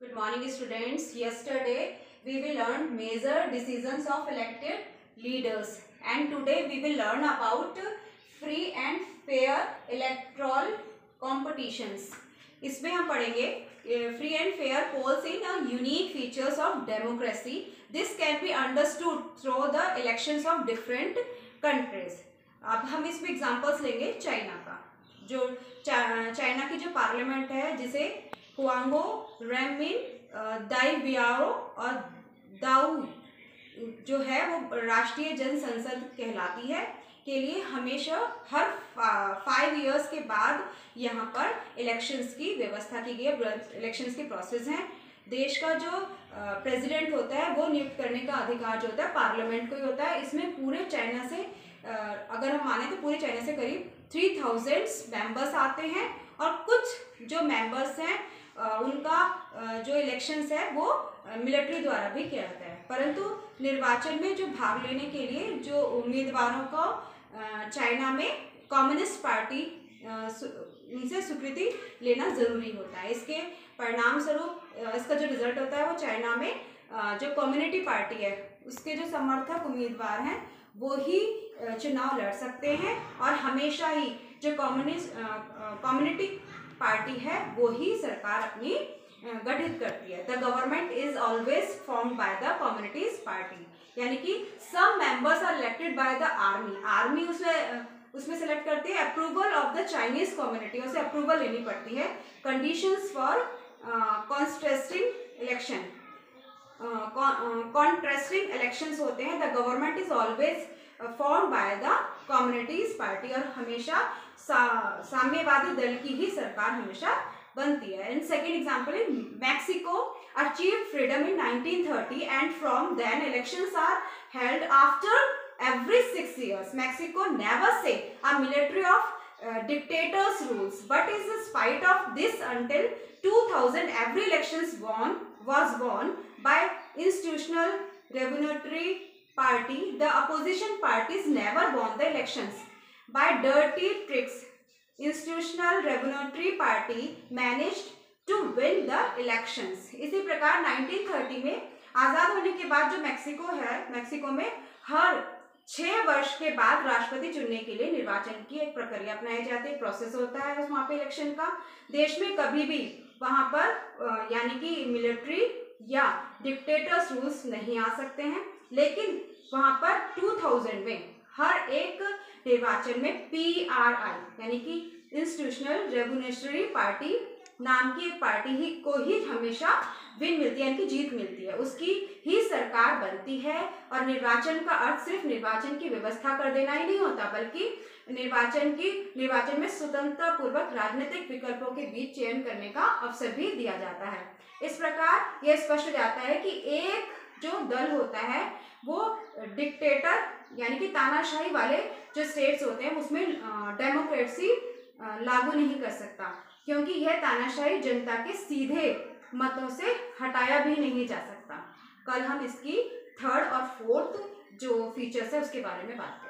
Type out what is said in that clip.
Good morning students. Yesterday we will learn major decisions of elected leaders and today we will learn about free and fair electoral competitions. इसमें हम पढ़ेंगे free and fair polls in a unique features of democracy. This can be understood through the elections of different countries. अब हम इसमें examples लेंगे China का, जो China की जो पार्लियामेंट है जिसे हुआंगो, रेमिन, दाई बियाओ और दाऊ जो है वो राष्ट्रीय जन संसद कहलाती है, के लिए हमेशा हर 5 इयर्स के बाद यहाँ पर इलेक्शंस की व्यवस्था की गई है। इलेक्शंस के प्रोसेस हैं। देश का जो प्रेसिडेंट होता है वो नियुक्त करने का अधिकार जो होता है पार्लियामेंट को ही होता है। इसमें पूरे चाइना से अगर हम माने तो पूरे चाइना से करीब 3000 मेंबर्स आते हैं और कुछ जो मेंबर्स हैं उनका जो इलेक्शंस है वो मिलिट्री द्वारा भी किया जाता है। परंतु निर्वाचन में जो भाग लेने के लिए जो उम्मीदवारों को चाइना में कम्युनिस्ट पार्टी उनसे स्वीकृति लेना ज़रूरी होता है। इसके परिणाम स्वरूप इसका जो रिजल्ट होता है वो चाइना में जो कम्युनिटी पार्टी है उसके जो समर्थक उम्मीदवार हैं वो ही चुनाव लड़ सकते हैं और हमेशा ही जो कम्युनिटी पार्टी है वो ही सरकार अपनी गठित करती है। The government is always formed by the communities party, यानी कि some members are elected by the army उसमें सेलेक्ट करती है। Approval of the Chinese community, उसे अप्रूवल लेनी पड़ती है। कंडीशंस फॉर कॉन्टेस्टिंग इलेक्शंस होते हैं। The government is always form by the communities party, और हमेशा साम्यवादी दल की ही सरकार हमेशा बनती है। And second example in Mexico achieve freedom in 1930 and from then elections are held after every 6 years. Mexico never say a military of dictators rules, but in spite of this until 2000 every elections was won by institutional revolutionary party. The opposition parties never won the elections by dirty tricks. Institutional revolutionary party managed to win the elections. इसी प्रकार 1930 में आज़ाद होने के बाद जो Mexico है, Mexico में हर 6 वर्ष के बाद राष्ट्रपति चुनने के लिए निर्वाचन की एक प्रक्रिया अपनाई जाती है, प्रोसेस होता है उस वहाँ पे इलेक्शन का। देश में कभी भी वहाँ पर यानी कि मिलिट्री या डिक्टेटर्स रूल्स नहीं आ सकते हैं, लेकिन वहाँ पर 2000 में हर एक निर्वाचन में PRI यानी कि इंस्टीट्यूशनल रेवोल्यूशनरी पार्टी नाम की एक पार्टी ही को ही हमेशा विन मिलती है, यानी कि जीत मिलती है, उसकी ही सरकार बनती है। और निर्वाचन का अर्थ सिर्फ निर्वाचन की व्यवस्था कर देना ही नहीं होता, बल्कि निर्वाचन में स्वतंत्रता पूर्वक राजनीतिक विकल्पों के बीच चयन करने का अवसर भी दिया जाता है। इस प्रकार यह स्पष्ट हो जाता है कि एक जो दल होता है वो डिक्टेटर यानी कि तानाशाही वाले जो स्टेट्स होते हैं उसमें डेमोक्रेसी लागू नहीं कर सकता, क्योंकि यह तानाशाही जनता के सीधे मतों से हटाया भी नहीं जा सकता। कल हम इसकी 3rd और 4th जो फीचर्स है उसके बारे में बात करेंगे।